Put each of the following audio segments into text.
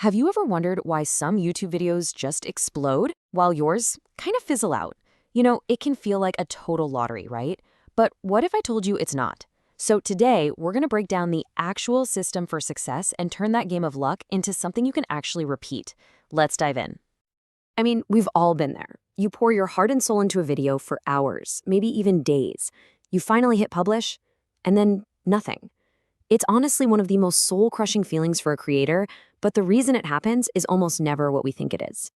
Have you ever wondered why some YouTube videos just explode while yours kind of fizzle out? It can feel like a total lottery, right? But what if I told you it's not? So today, we're going to break down the actual system for success and turn that game of luck into something you can actually repeat. Let's dive in. I mean, we've all been there. You pour your heart and soul into a video for hours, maybe even days. You finally hit publish, and then nothing. It's honestly one of the most soul-crushing feelings for a creator, but the reason it happens is almost never what we think it is.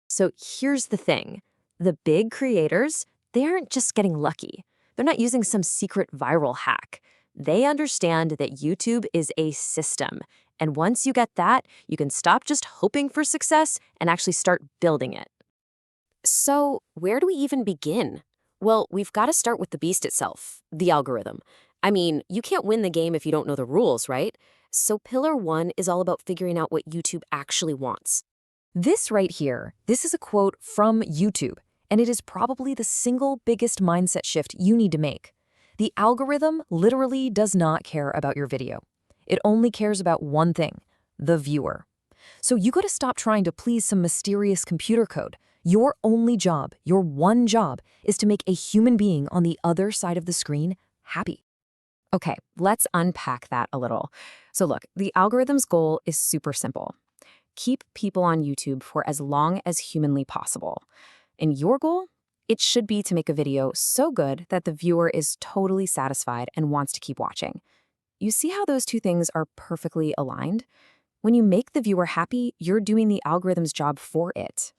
So here's the thing. The big creators, they aren't just getting lucky. They're not using some secret viral hack. They understand that YouTube is a system. And once you get that, you can stop just hoping for success and actually start building it. So where do we even begin? Well, we've got to start with the beast itself, the algorithm. I mean, you can't win the game if you don't know the rules, right? So pillar one is all about figuring out what YouTube actually wants. This right here, this is a quote from YouTube, and it is probably the single biggest mindset shift you need to make. The algorithm literally does not care about your video. It only cares about one thing, the viewer. So you got to stop trying to please some mysterious computer code. Your only job, your one job, is to make a human being on the other side of the screen happy. Okay, let's unpack that a little. So look, the algorithm's goal is super simple. Keep people on YouTube for as long as humanly possible. And your goal? It should be to make a video so good that the viewer is totally satisfied and wants to keep watching. You see how those two things are perfectly aligned? When you make the viewer happy, you're doing the algorithm's job for it.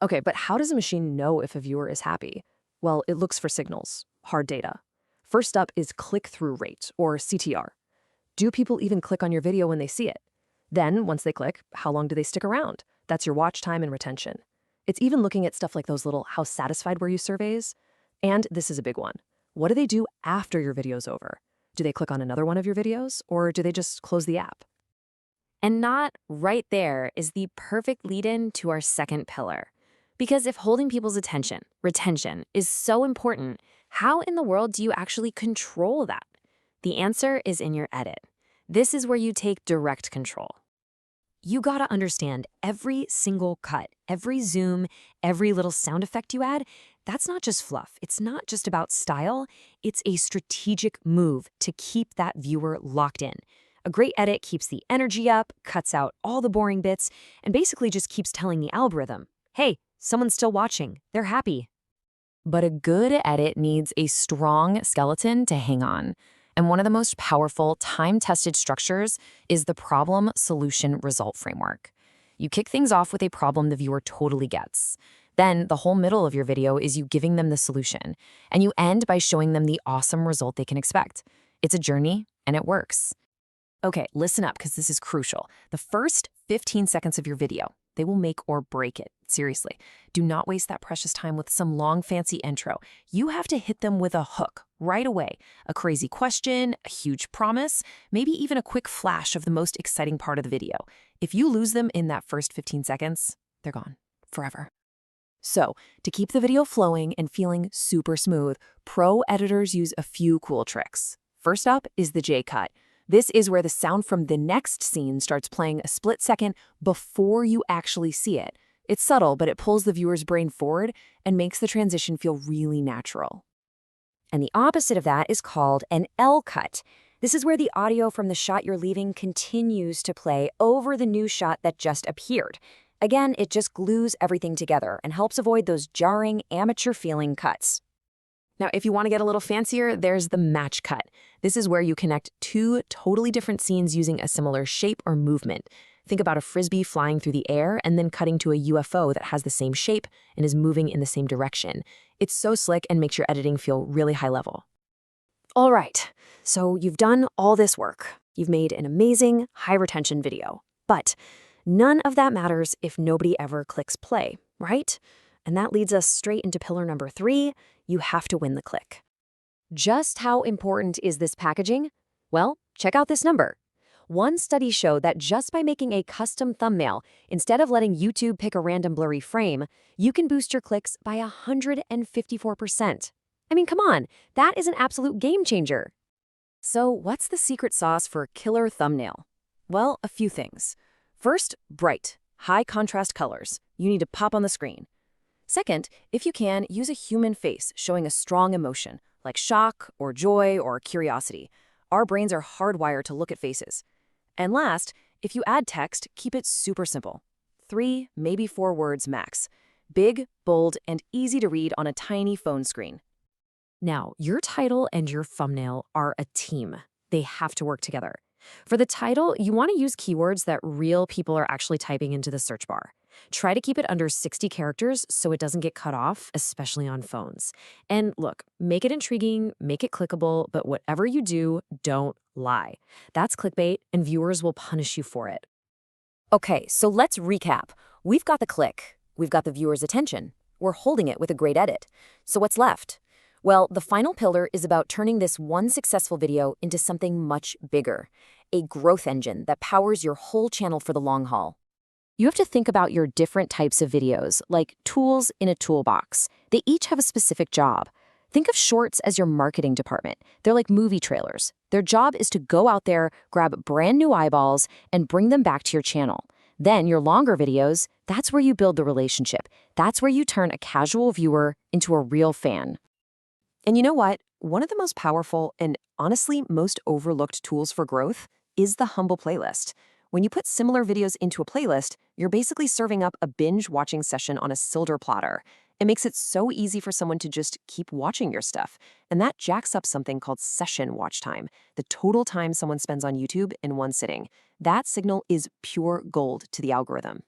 Okay, but how does a machine know if a viewer is happy? Well, it looks for signals, hard data. First up is click-through rate, or CTR. Do people even click on your video when they see it? Then, once they click, how long do they stick around? That's your watch time and retention. It's even looking at stuff like those little "how satisfied were you" surveys. And this is a big one. What do they do after your video's over? Do they click on another one of your videos, or do they just close the app? And not right there is the perfect lead-in to our second pillar. Because if holding people's attention, retention, is so important, how in the world do you actually control that? The answer is in your edit. This is where you take direct control. You gotta understand every single cut, every zoom, every little sound effect you add, that's not just fluff. It's not just about style. It's a strategic move to keep that viewer locked in. A great edit keeps the energy up, cuts out all the boring bits, and basically just keeps telling the algorithm, hey, someone's still watching. They're happy. But a good edit needs a strong skeleton to hang on. And one of the most powerful, time-tested structures is the problem-solution-result framework. You kick things off with a problem the viewer totally gets. Then the whole middle of your video is you giving them the solution. And you end by showing them the awesome result they can expect. It's a journey, and it works. Okay, listen up, because this is crucial. The first 15 seconds of your video, they will make or break it. Seriously, do not waste that precious time with some long, fancy intro. You have to hit them with a hook right away. A crazy question, a huge promise, maybe even a quick flash of the most exciting part of the video. If you lose them in that first 15 seconds, they're gone forever. So, to keep the video flowing and feeling super smooth, pro editors use a few cool tricks. First up is the J-cut. This is where the sound from the next scene starts playing a split second before you actually see it. It's subtle, but it pulls the viewer's brain forward and makes the transition feel really natural. And the opposite of that is called an L-cut. This is where the audio from the shot you're leaving continues to play over the new shot that just appeared. Again, it just glues everything together and helps avoid those jarring, amateur-feeling cuts. Now, if you want to get a little fancier, there's the match cut. This is where you connect two totally different scenes using a similar shape or movement. Think about a frisbee flying through the air and then cutting to a UFO that has the same shape and is moving in the same direction. It's so slick and makes your editing feel really high level. All right, so you've done all this work. You've made an amazing, high-retention video. But none of that matters if nobody ever clicks play, right? And that leads us straight into pillar number 3. You have to win the click. Just how important is this packaging? Well, check out this number. One study showed that just by making a custom thumbnail, instead of letting YouTube pick a random blurry frame, you can boost your clicks by 154%. I mean, come on, that is an absolute game changer. So what's the secret sauce for a killer thumbnail? Well, a few things. First, bright, high-contrast colors. You need to pop on the screen. Second, if you can, use a human face showing a strong emotion, like shock or joy or curiosity. Our brains are hardwired to look at faces. And last, if you add text, keep it super simple. 3, maybe 4 words max. Big, bold, and easy to read on a tiny phone screen. Now, your title and your thumbnail are a team. They have to work together. For the title, you want to use keywords that real people are actually typing into the search bar. Try to keep it under 60 characters so it doesn't get cut off, especially on phones. And look, make it intriguing, make it clickable, but whatever you do, don't lie. That's clickbait, and viewers will punish you for it. Okay, so let's recap. We've got the click. We've got the viewer's attention. We're holding it with a great edit. So what's left? Well, the final pillar is about turning this one successful video into something much bigger, a growth engine that powers your whole channel for the long haul. You have to think about your different types of videos, like tools in a toolbox. They each have a specific job. Think of shorts as your marketing department. They're like movie trailers. Their job is to go out there, grab brand new eyeballs, and bring them back to your channel. Then your longer videos, that's where you build the relationship. That's where you turn a casual viewer into a real fan. And you know what? One of the most powerful and honestly most overlooked tools for growth is the Humble playlist. When you put similar videos into a playlist, you're basically serving up a binge-watching session on a silver platter. It makes it so easy for someone to just keep watching your stuff. And that jacks up something called session watch time, the total time someone spends on YouTube in one sitting. That signal is pure gold to the algorithm.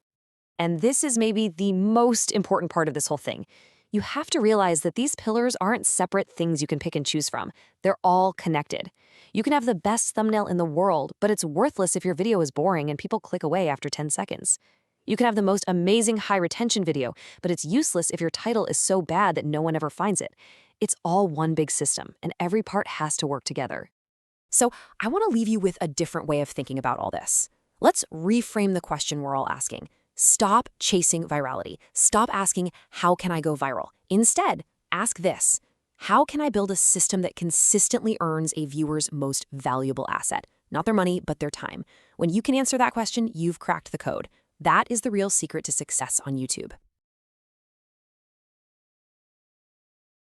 And this is maybe the most important part of this whole thing. You have to realize that these pillars aren't separate things you can pick and choose from. They're all connected. You can have the best thumbnail in the world, but it's worthless if your video is boring and people click away after 10 seconds. You can have the most amazing high-retention video, but it's useless if your title is so bad that no one ever finds it. It's all one big system, and every part has to work together. So I want to leave you with a different way of thinking about all this. Let's reframe the question we're all asking. Stop chasing virality. Stop asking, how can I go viral? Instead, ask this. How can I build a system that consistently earns a viewer's most valuable asset? Not their money, but their time. When you can answer that question, you've cracked the code. That is the real secret to success on YouTube.